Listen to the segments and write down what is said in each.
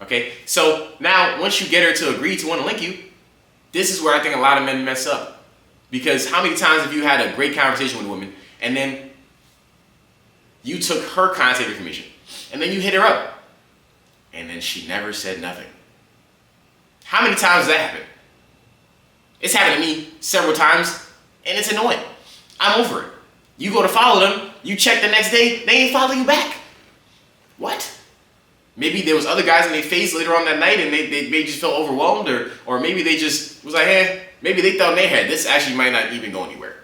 Okay, so now once you get her to agree to want to link you, this is where I think a lot of men mess up. Because how many times have you had a great conversation with a woman and then you took her contact information and then you hit her up and then she never said nothing? How many times does that happen? It's happened to me several times and it's annoying. I'm over it. You go to follow them, you check the next day, they ain't follow you back. What? Maybe there was other guys in their face later on that night and they just felt overwhelmed, or maybe they just was like, hey, maybe they thought in their head, this actually might not even go anywhere.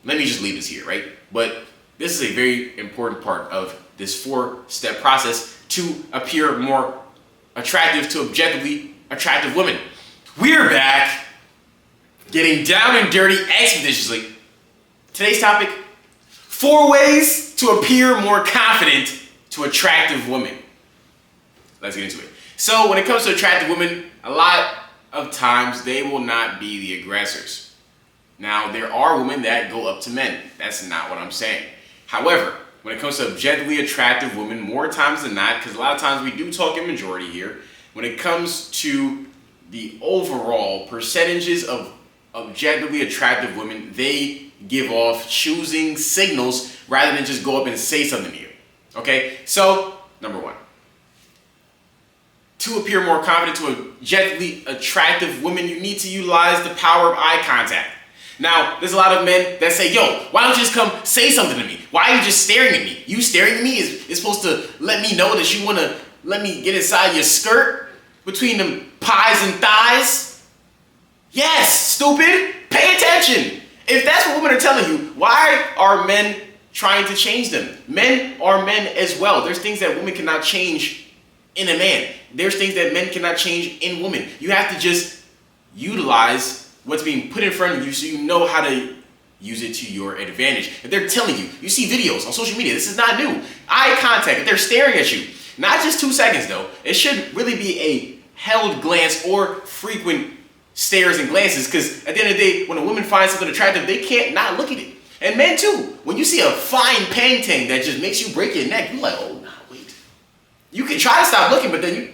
Let me just leave this here, right? But this is a very important part of this 4-step process to appear more attractive to objectively attractive women. We're back, getting down and dirty expeditiously. Today's topic, 4 ways to appear more confident to attractive women. Let's get into it. So when it comes to attractive women, a lot of times they will not be the aggressors. Now, there are women that go up to men. That's not what I'm saying. However, when it comes to objectively attractive women, more times than not, because a lot of times we do talk in majority here, when it comes to the overall percentages of objectively attractive women, they give off choosing signals rather than just go up and say something to you. Okay, so number 1. To appear more confident to objectively attractive women, you need to utilize the power of eye contact. Now, there's a lot of men that say, yo, why don't you just come say something to me? Why are you just staring at me? You staring at me is supposed to let me know that you want to let me get inside your skirt between them pies and thighs? Yes, stupid. Pay attention. If that's what women are telling you, why are men trying to change them? Men are men as well. There's things that women cannot change in a man. There's things that men cannot change in women. You have to just utilize what's being put in front of you so you know how to use it to your advantage. If they're telling you, you see videos on social media, this is not new. Eye contact, if they're staring at you, not just 2 seconds though, it should really be a held glance or frequent stares and glances, because at the end of the day, when a woman finds something attractive, they can't not look at it. And men too, when you see a fine painting that just makes you break your neck, you're like, oh, nah, wait. You can try to stop looking, but then you,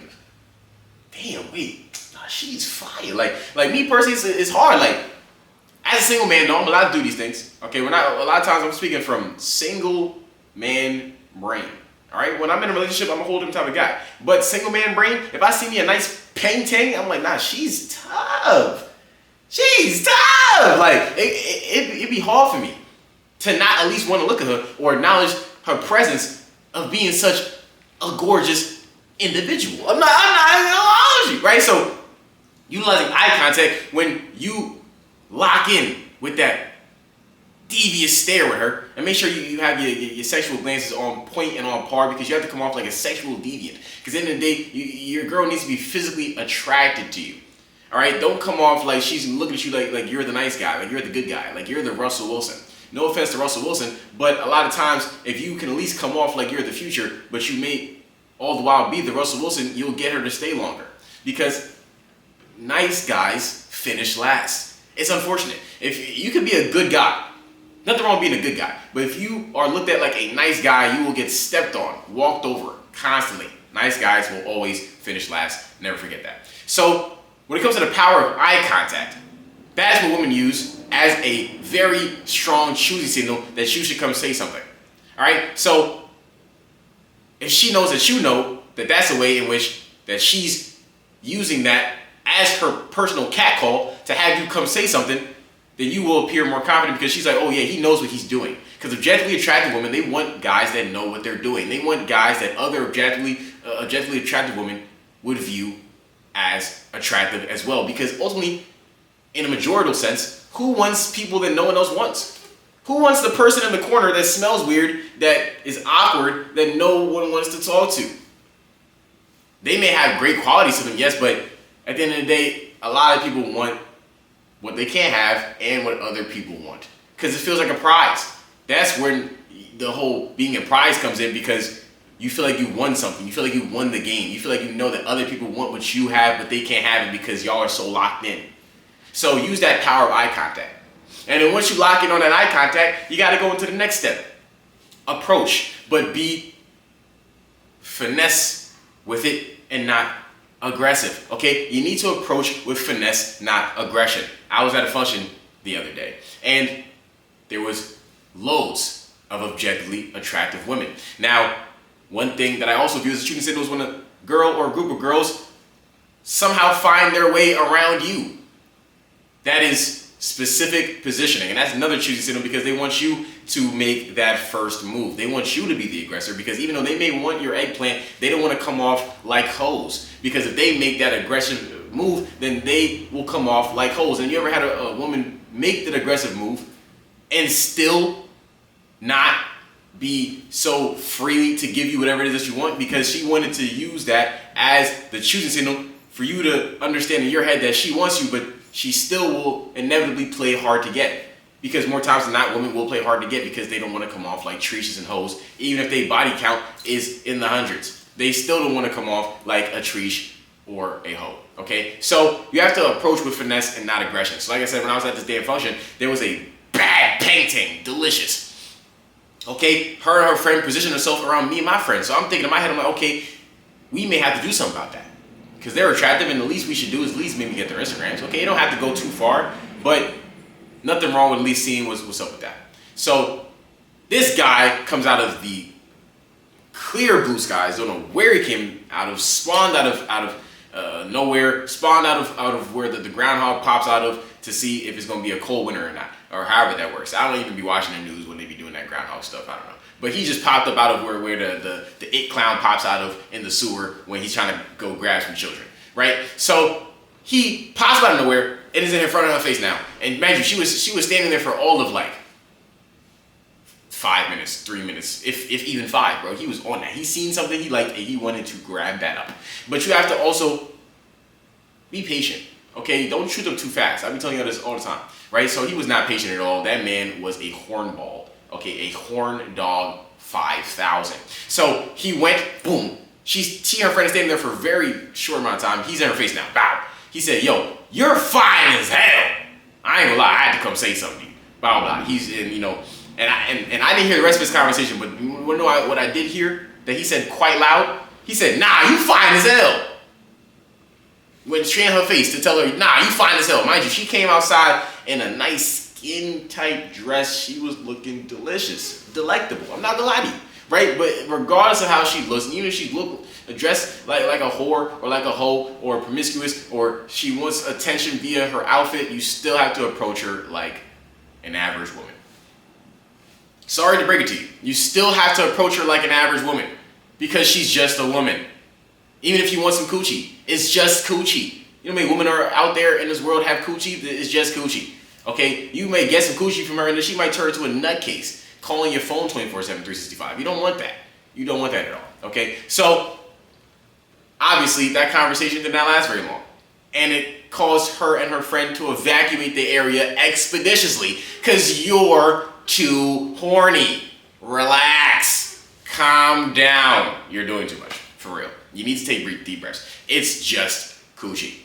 damn, wait, nah, she's fire. Like me personally, it's hard. Like, as a single man, though, I'm allowed to do these things. Okay, a lot of times I'm speaking from single man brain. All right, when I'm in a relationship, I'm a whole different type of guy. But single man brain, if I see me a nice painting, I'm like, nah, she's tough. She's tough. Like, it'd be hard for me to not at least want to look at her or acknowledge her presence of being such a gorgeous individual. I'm not acknowledging, right? So, utilizing eye contact when you lock in with that devious stare with her, and make sure you have your sexual glances on point and on par, because you have to come off like a sexual deviant. Because at the end of the day, your girl needs to be physically attracted to you. All right, don't come off like she's looking at you like you're the nice guy, like you're the good guy, like you're the Russell Wilson. No offense to Russell Wilson, but a lot of times, if you can at least come off like you're the future, but you may all the while be the Russell Wilson, you'll get her to stay longer. Because nice guys finish last. It's unfortunate. If you can be a good guy, nothing wrong with being a good guy, but if you are looked at like a nice guy, you will get stepped on, walked over constantly. Nice guys will always finish last. Never forget that. So when it comes to the power of eye contact, that's what women use as a very strong choosing signal that you should come say something. All right. So if she knows that you know that that's a way in which that she's using that as her personal catcall to have you come say something, then you will appear more confident, because she's like, oh yeah, he knows what he's doing. Because objectively attractive women, they want guys that know what they're doing. They want guys that other objectively attractive women would view as attractive as well. Because ultimately, in a majorital sense, who wants people that no one else wants? Who wants the person in the corner that smells weird, that is awkward, that no one wants to talk to? They may have great qualities to them, yes, but at the end of the day, a lot of people want what they can't have and what other people want, because it feels like a prize. That's when the whole being a prize comes in, because you feel like you won something. You feel like you won the game. You feel like you know that other people want what you have, but they can't have it because y'all are so locked in. So use that power of eye contact. And then once you lock in on that eye contact, you got to go into the next step. Approach, but be finesse with it and not aggressive, okay? You need to approach with finesse, not aggression. I was at a function the other day, and there was loads of objectively attractive women. Now, one thing that I also view as a shooting signal is when a girl or a group of girls somehow find their way around you. That is specific positioning, and that's another shooting signal because they want you to make that first move. They want you to be the aggressor because even though they may want your eggplant, they don't want to come off like hoes. Because if they make that aggressive move, then they will come off like hoes. And you ever had a woman make that aggressive move and still not be so free to give you whatever it is that you want because she wanted to use that as the choosing signal for you to understand in your head that she wants you, but she still will inevitably play hard to get. Because more times than not, women will play hard to get because they don't want to come off like treaches and hoes, even if their body count is in the hundreds. They still don't want to come off like a treach or a hoe, okay? So you have to approach with finesse and not aggression. So like I said, when I was at this damn function, there was a bad painting, delicious. Okay, her and her friend positioned herself around me and my friend. So I'm thinking in my head, I'm like, okay, we may have to do something about that. Because they're attractive and the least we should do is at least maybe get their Instagrams. Okay, you don't have to go too far, but nothing wrong with at least seeing what's up with that. So this guy comes out of the clear blue skies, don't know where he came out of, spawned out of nowhere, spawned out of where the groundhog pops out of to see if it's going to be a cold winter or not, or however that works. I don't even be watching the news when they be doing that groundhog stuff. I don't know. But he just popped up out of where the it clown pops out of in the sewer when he's trying to go grab some children, right? So he pops out of nowhere and is in front of her face now. And imagine you, she was standing there for all of like 5 minutes, 3 minutes, if even 5, bro. He was on that. He seen something he liked and he wanted to grab that up. But you have to also be patient, okay? Don't shoot them too fast. I've been telling you this all the time, right? So he was not patient at all. That man was a hornball, okay? A horn dog 5,000. So he went, boom. She and her friend is standing there for a very short amount of time. He's in her face now, bow. He said, yo, you're fine as hell. I ain't gonna lie, I had to come say something to you. Blah, blah, blah. He's in, you know, and I didn't hear the rest of his conversation, but you wanna know what I did hear that he said quite loud? He said, nah, you fine as hell. Went straight in her face to tell her, nah, you fine as hell. Mind you, she came outside in a nice skin-tight dress. She was looking delicious, delectable. I'm not gonna lie to you, right? But regardless of how she looks, even if she looked dressed like a whore or like a hoe or promiscuous or she wants attention via her outfit, you still have to approach her like an average woman. Sorry to break it to you. You still have to approach her like an average woman because she's just a woman. Even if you want some coochie, it's just coochie. You know how many women are out there in this world have coochie? It's just coochie. Okay? You may get some coochie from her and then she might turn into a nutcase, calling your phone 24/7, 365. You don't want that. You don't want that at all. Okay? So, obviously, that conversation did not last very long. And it caused her and her friend to evacuate the area expeditiously because you're too horny. Relax. Calm down. You're doing too much. For real. You need to take deep breaths. It's just coochie.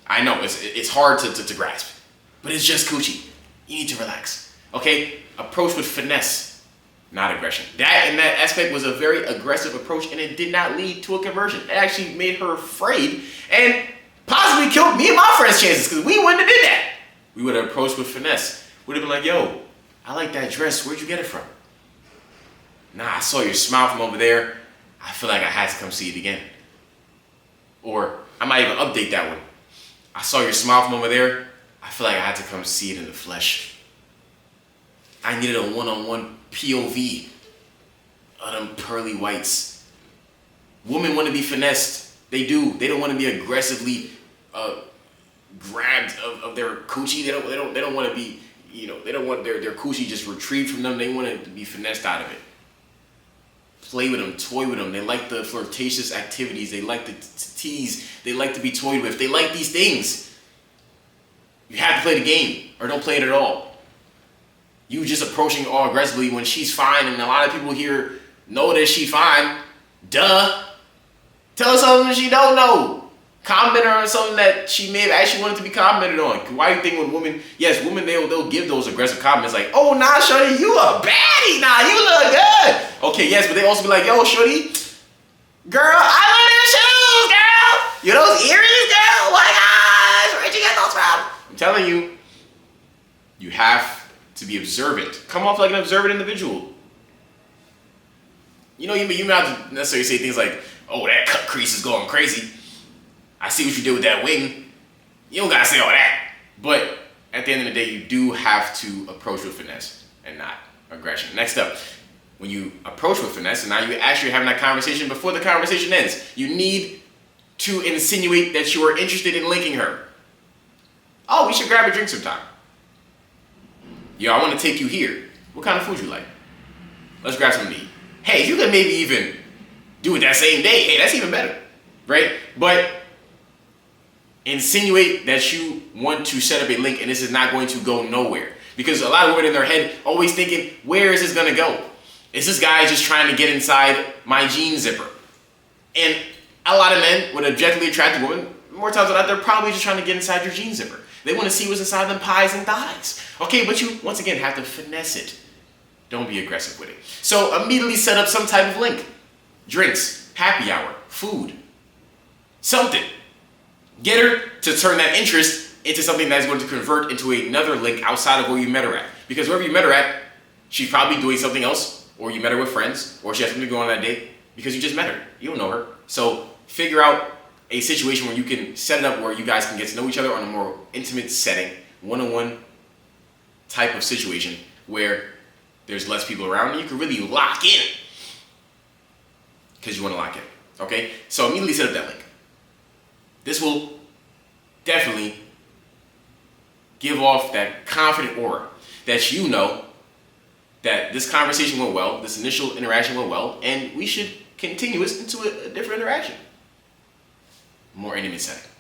I know, it's hard to grasp. But it's just coochie. You need to relax. Okay? Approach with finesse, not aggression. That in that aspect was a very aggressive approach and it did not lead to a conversion. It actually made her afraid and possibly killed me and my friend's chances because we wouldn't have did that. We would have approached with finesse. Would have been like, yo, I like that dress. Where'd you get it from? Nah, I saw your smile from over there. I feel like I had to come see it again. Or I might even update that one. I saw your smile from over there. I feel like I had to come see it in the flesh. I needed a one-on-one POV of them pearly whites. Women want to be finessed. They do. They don't want to be aggressively grabbed of their coochie. They don't want to be, you know, they don't want their coochie just retrieved from them. They want it to be finessed out of it. Play with them, toy with them. They like the flirtatious activities. They like to tease. They like to be toyed with. They like these things. You have to play the game or don't play it at all. You just approaching all aggressively when she's fine and a lot of people here know that she's fine. Duh. Tell her something she don't know. Comment her on something that she may have actually wanted to be commented on. Why do you think when women, yes, women, they'll give those aggressive comments like, oh, nah, shorty, you a baddie. Nah, you look good. Okay, yes, but they also be like, yo, shorty, girl, I love them shoes, girl. hear this girl? Oh my gosh, where'd you get those from? I'm telling you, you have to be observant. Come off like an observant individual. You may not have to necessarily say things like, oh, that cut crease is going crazy. I see what you did with that wing. You don't gotta say all that. But at the end of the day, you do have to approach with finesse and not aggression. Next up, when you approach with finesse, and now you're actually having that conversation before the conversation ends, you need to insinuate that you are interested in linking her. Oh, we should grab a drink sometime. Yo, I want to take you here. What kind of food you like? Let's grab something to eat. Hey, you could maybe even do it that same day. Hey, that's even better, right? But insinuate that you want to set up a link and this is not going to go nowhere. Because a lot of women in their head always thinking, where is this gonna go? Is this guy just trying to get inside my jean zipper? And a lot of men with objectively attractive women, more times than not, they're probably just trying to get inside your jean zipper. They want to see what's inside them pies and thighs. Okay, but you, once again, have to finesse it. Don't be aggressive with it. So immediately set up some type of link. Drinks, happy hour, food, something. Get her to turn that interest into something that's going to convert into another link outside of where you met her at. Because wherever you met her at, she's probably doing something else, or you met her with friends, or she has something to go on that date, because you just met her. You don't know her. So figure out a situation where you can set it up where you guys can get to know each other on a more intimate setting, one-on-one type of situation where there's less people around and you can really lock in because you want to lock in. Okay? So immediately set up that link. This will definitely give off that confident aura that you know that this conversation went well, this initial interaction went well, and we should continue this into a different interaction. More intimate setting.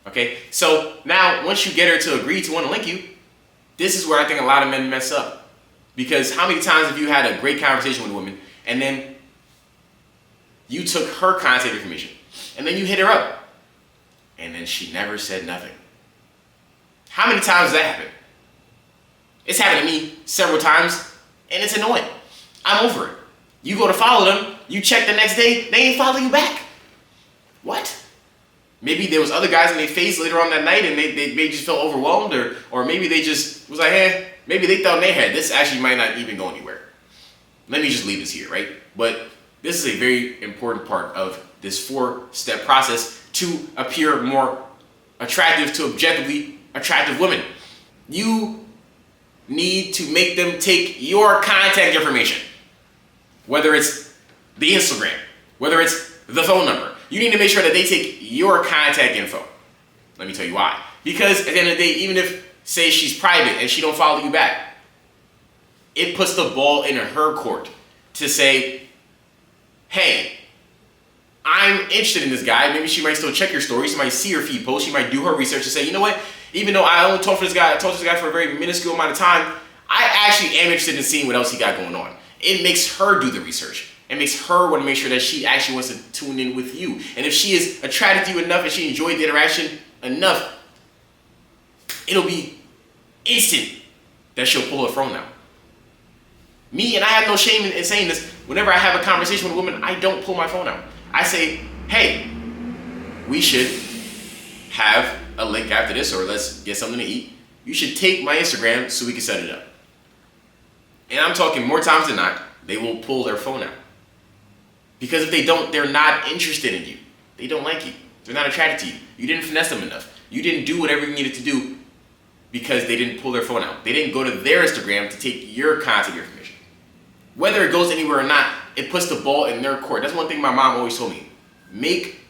Okay? So now, once you get her to agree to want to link you, this is where I think a lot of men mess up. Because how many times have you had a great conversation with a woman and then you took her contact information and then you hit her up and then she never said nothing? How many times does that happen? It's happened to me several times and it's annoying. I'm over it. You go to follow them, you check the next day, they ain't follow you back. What? Maybe there was other guys in their face later on that night and they just felt overwhelmed, or maybe they just was like, maybe they thought in their head, this actually might not even go anywhere. Let me just leave this here, right? But this is a very important part of this 4-step process to appear more attractive to objectively attractive women. You need to make them take your contact information, whether it's the Instagram, whether it's the phone number. You need to make sure that they take your contact info. Let me tell you why. Because at the end of the day, even if, say, she's private and she don't follow you back, it puts the ball in her court to say, hey, I'm interested in this guy. Maybe she might still check your stories. She might see your feed post. She might do her research and say, you know what? Even though I only talked to this guy for a very minuscule amount of time, I actually am interested in seeing what else he got going on. It makes her do the research. It makes her want to make sure that she actually wants to tune in with you. And if she is attracted to you enough and she enjoyed the interaction enough, it'll be instant that she'll pull her phone out. Me, and I have no shame in saying this, whenever I have a conversation with a woman, I don't pull my phone out. I say, hey, we should have a link after this, or let's get something to eat. You should take my Instagram so we can set it up. And I'm talking more times than not, they will pull their phone out. Because if they don't, they're not interested in you. They don't like you. They're not attracted to you. You didn't finesse them enough. You didn't do whatever you needed to do because they didn't pull their phone out. They didn't go to their Instagram to take your contact information. Whether it goes anywhere or not, it puts the ball in their court. That's one thing my mom always told me. Make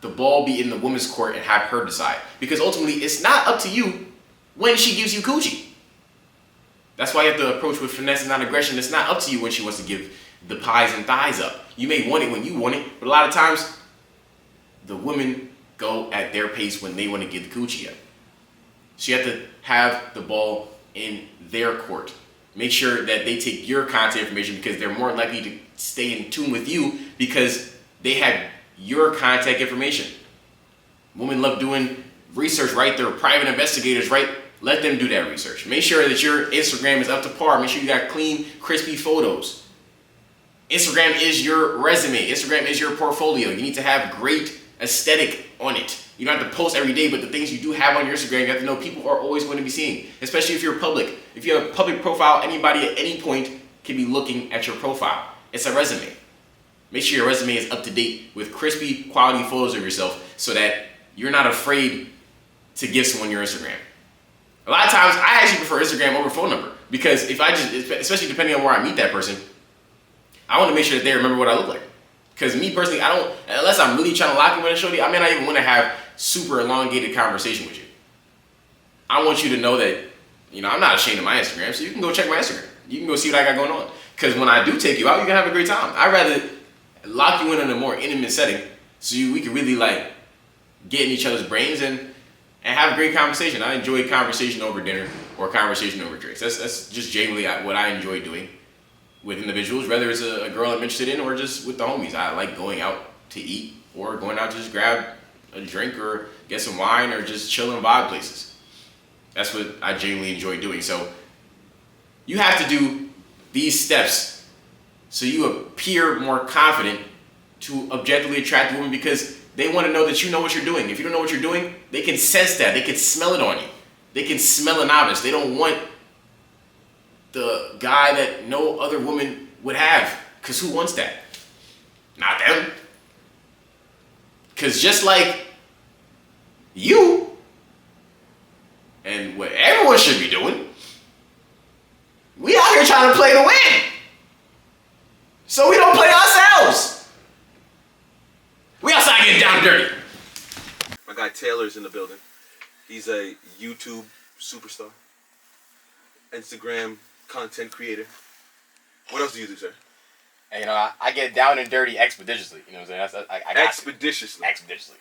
the ball be in the woman's court and have her decide. Because ultimately, it's not up to you when she gives you coochie. That's why you have to approach with finesse and not aggression. It's not up to you when she wants to give the pies and thighs up. You may want it when you want it, but a lot of times, the women go at their pace when they want to give the coochie up. So you have to have the ball in their court. Make sure that they take your contact information because they're more likely to stay in tune with you because they have your contact information. Women love doing research, right? They're private investigators, right? Let them do that research. Make sure that your Instagram is up to par. Make sure you got clean, crispy photos. Instagram is your resume. Instagram is your portfolio. You need to have great aesthetic on it. You don't have to post every day, but the things you do have on your Instagram, you have to know people are always going to be seeing, especially if you're public. If you have a public profile, anybody at any point can be looking at your profile. It's a resume. Make sure your resume is up to date with crispy, quality photos of yourself so that you're not afraid to give someone your Instagram. A lot of times, I actually prefer Instagram over phone number because if I just, especially depending on where I meet that person, I want to make sure that they remember what I look like. Because me personally, I don't, unless I'm really trying to lock in with a shorty, I may not even want to have super elongated conversation with you. I want you to know that, I'm not ashamed of my Instagram, so you can go check my Instagram. You can go see what I got going on. Because when I do take you out, you're going to have a great time. I'd rather lock you in a more intimate setting so we can really get in each other's brains and have a great conversation. I enjoy conversation over dinner or conversation over drinks. That's just generally what I enjoy doing with individuals, whether it's a girl I'm interested in or just with the homies. I like going out to eat or going out to just grab a drink or get some wine or just chill in vibe places. That's what I genuinely enjoy doing. So you have to do these steps so you appear more confident to objectively attract women because they want to know that you know what you're doing. If you don't know what you're doing, they can sense that. They can smell it on you. They can smell a novice. They don't want the guy that no other woman would have. Because who wants that? Not them. Because just like you, and what everyone should be doing, we out here trying to play to win. So we don't play ourselves. We outside getting down and dirty. My guy Taylor's in the building. He's a YouTube superstar, Instagram content creator. What else do you do, sir? And, I get down and dirty expeditiously. You know what I'm saying? I got Expeditiously. Expeditiously.